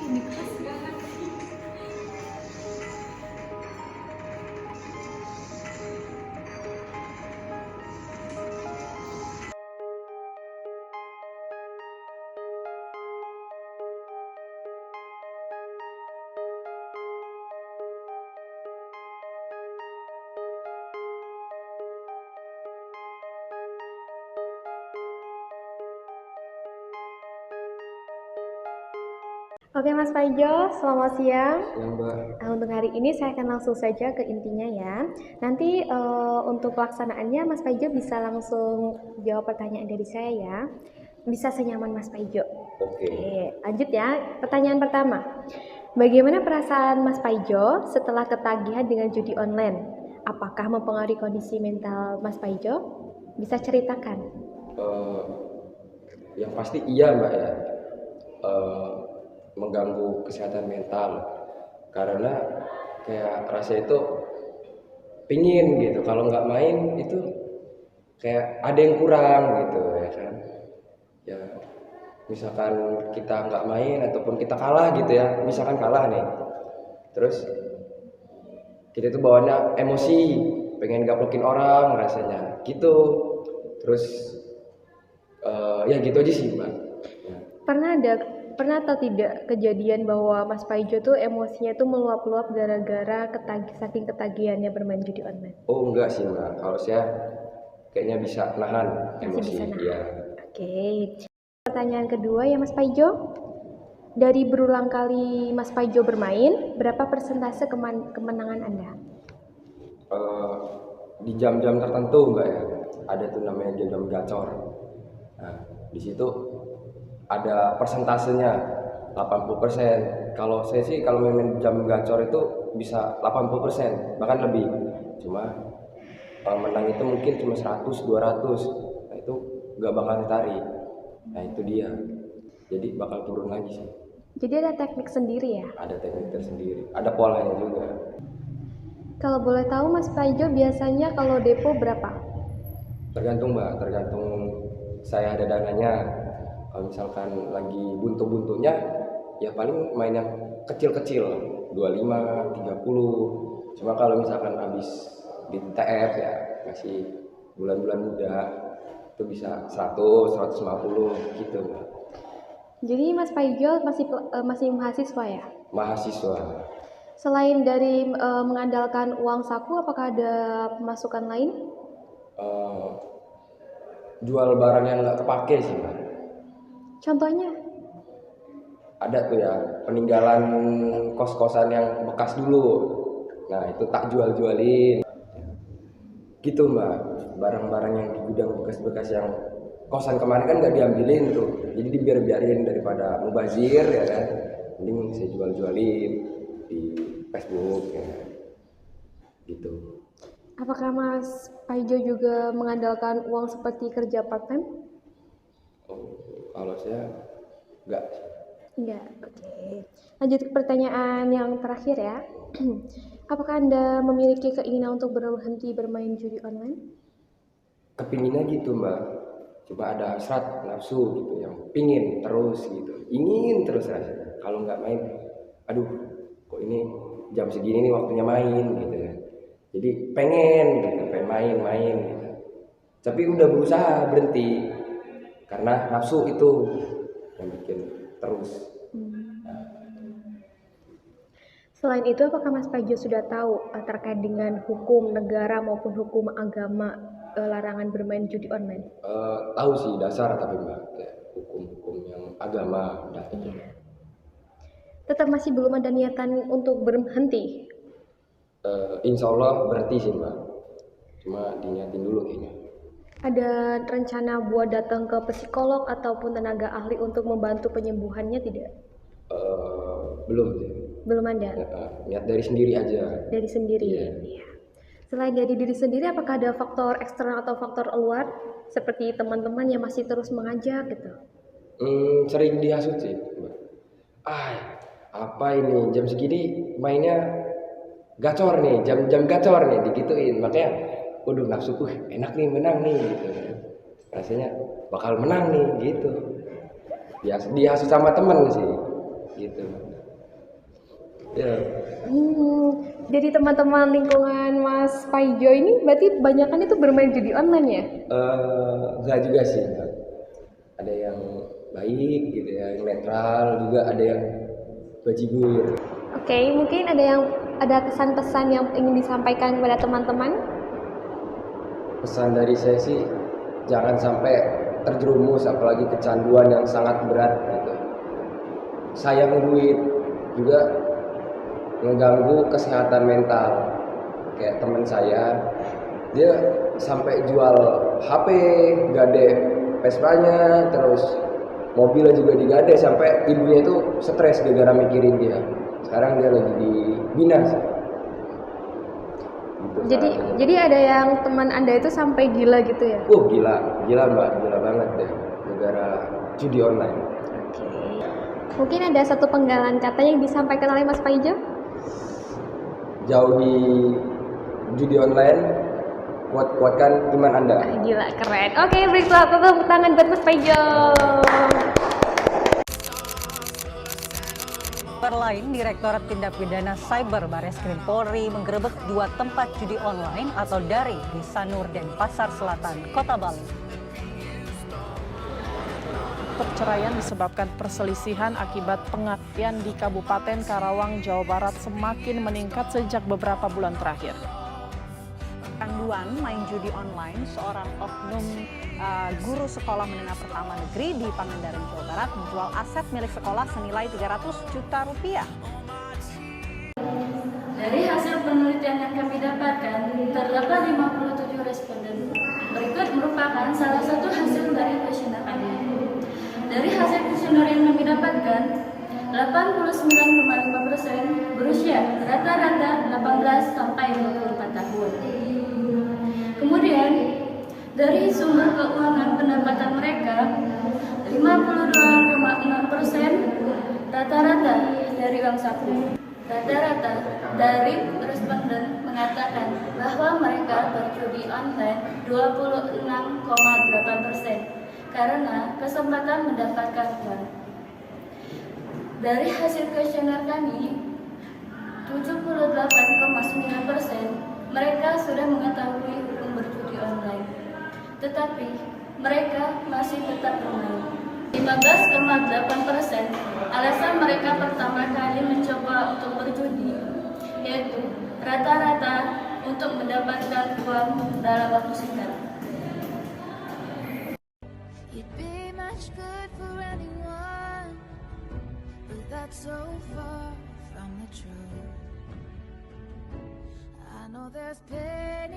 Di kelas banget. Oke Mas Paijo, selamat siang. Yang Mbak, Nah, untuk hari ini saya akan langsung saja ke intinya ya. Nanti untuk pelaksanaannya Mas Paijo bisa langsung jawab pertanyaan dari saya ya. Bisa senyaman Mas Paijo. oke. Oke, lanjut ya. Pertanyaan pertama. Bagaimana perasaan Mas Paijo setelah ketagihan dengan judi online? Apakah mempengaruhi kondisi mental Mas Paijo? Bisa ceritakan. Eh, yang pasti iya Mbak ya, Eh, mengganggu kesehatan mental karena kayak rasa itu pingin gitu. Kalau nggak main itu kayak ada yang kurang gitu ya kan. Ya misalkan kita nggak main ataupun kita kalah gitu ya, misalkan kalah nih, terus kita tuh bawaannya emosi, pengen gaplokin orang rasanya gitu. Terus ya gitu aja sih Mbak. Ya. Pernah atau tidak kejadian bahwa Mas Paijo tuh emosinya tuh meluap-luap gara-gara saking ketagihannya bermain judi online? Oh enggak sih Mbak, kalau saya kayaknya bisa nahan Masih emosi bisa nahan. ya. Oke. Pertanyaan kedua ya Mas Paijo. Dari berulang kali Mas Paijo bermain, berapa persentase kemenangan Anda? Eh, di jam-jam tertentu Mbak ya, ada tuh namanya jam-jam gacor. Nah, di situ ada persentasenya 80%. Kalau saya sih kalau main jam gacor itu bisa 80%, bahkan lebih. Cuma menang itu mungkin cuma 100 200. Nah, itu nggak bakal ditarik. Nah, itu dia. Jadi bakal turun lagi sih. Jadi ada teknik sendiri ya? Ada teknik tersendiri, ada polanya juga. Kalau boleh tahu Mas Paijo biasanya kalau depo berapa? Tergantung Mbak, tergantung saya ada dananya. Kalau misalkan lagi buntu-buntunya ya paling main yang kecil-kecil, 25 30. Cuma kalau misalkan habis di TF ya masih bulan-bulan muda itu bisa 100 150 gitu Mbak. Jadi Mas Paijo masih mahasiswa ya? Mahasiswa. Selain dari mengandalkan uang saku, apakah ada pemasukan lain? Eh, jual barang yang nggak kepake sih Mbak. Contohnya? Ada tuh ya peninggalan kos-kosan yang bekas dulu, nah itu tak jual-jualin gitu Mbak. Barang-barang yang di gudang bekas-bekas yang kosan kemarin kan nggak diambilin tuh, jadi dibiarin daripada mubazir ya kan, mending saya jual-jualin di Facebook ya gitu. Apakah Mas Paijo juga mengandalkan uang seperti kerja part-time? Oh, kalau saya nggak. Enggak, oke. Lanjut ke pertanyaan yang terakhir ya. Apakah Anda memiliki keinginan untuk berhenti bermain judi online? Kepinginnya gitu Mbak, coba ada serat nafsu gitu yang pingin terus gitu, ingin terus rasanya. Kalau nggak main, aduh kok ini jam segini nih waktunya main gitu ya, jadi pengen gitu, pengen main gitu, tapi udah berusaha berhenti karena nafsu itu yang bikin terus. Selain itu, apakah Mas Paijo sudah tahu terkait dengan hukum negara maupun hukum agama larangan bermain judi online? Tahu sih dasar tapi Mbak, kayak hukum-hukum yang agama udah gitu. Tetap masih belum ada niatan untuk berhenti. Insya Allah berhenti sih Mbak, cuma diniatin dulu kayaknya. Ada rencana buat datang ke psikolog ataupun tenaga ahli untuk membantu penyembuhannya tidak? Belum sih. Belum ada. Niat dari sendiri aja. Dari sendiri. Iya. Iya. Selain dari diri sendiri, apakah ada faktor eksternal atau faktor luar seperti teman-teman yang masih terus mengajak gitu? Sering dihasut sih Mbak. Apa ini jam segini mainnya gacor nih, jam-jam gacor nih digituin, makanya waduh nafsu enak nih menang nih gitu kan. Rasanya bakal menang nih gitu. Dihasut sama temen sih gitu. Ya, Jadi teman-teman lingkungan Mas Paijo ini berarti kebanyakan itu bermain judi online ya? enggak juga sih. Enggak. Ada yang baik gitu ya, yang netral, juga ada yang bajigur. Oke, mungkin ada kesan-pesan yang ingin disampaikan kepada teman-teman. Pesan dari saya sih jangan sampai terjerumus apalagi kecanduan yang sangat berat gitu. Sayang duit juga mengganggu kesehatan mental. Kayak teman saya, dia sampai jual HP, gade Vespa-nya, terus mobilnya juga digade sampai ibunya itu stres gara-gara mikirin dia. Sekarang dia lagi dibina. Gitu, Jadi ada yang teman Anda itu sampai gila gitu ya? Gila, gila Mbak, gila banget deh gara-gara judi online. Oke. Mungkin ada satu penggalan kata yang disampaikan oleh Mas Paijo? Jauhi judi online, kuatkan iman Anda. Gila, keren. Oke, berilah tepuk tangan buat Mas Paijo. Lain, Direktorat Tindak Pidana Cyber Bareskrim Polri menggerebek 2 tempat judi online atau daring di Sanur dan Pasar Selatan, Kota Bali. Perceraian disebabkan perselisihan akibat pengaktian di Kabupaten Karawang, Jawa Barat semakin meningkat sejak beberapa bulan terakhir. Canduan main judi online, seorang oknum guru sekolah menengah pertama negeri di Pangandaran, Jawa Barat menjual aset milik sekolah senilai 300 juta rupiah. Dari hasil penelitian yang kami dapatkan, terdapat 57 responden. Berikut merupakan salah satu hasil dari kuesioner kami. Dari hasil kuesioner yang kami dapatkan, 89,5% berusia rata-rata 18 sampai 24 tahun. Kemudian, dari sumber keuangan pendapatan mereka, 52,6% rata-rata dari uang saku. Rata-rata dari responden mengatakan bahwa mereka berjudi online 26,8% karena kesempatan mendapatkan uang. Dari hasil kuesioner kami, 78,9% mereka sudah mengetahui hukum berjudi online, tetapi mereka masih tetap bermain. 15,8% alasan mereka pertama kali mencoba untuk berjudi, yaitu rata-rata untuk mendapatkan uang dalam waktu singkat. You'd be much good for anyone, but that's so far from the truth. I know there's pain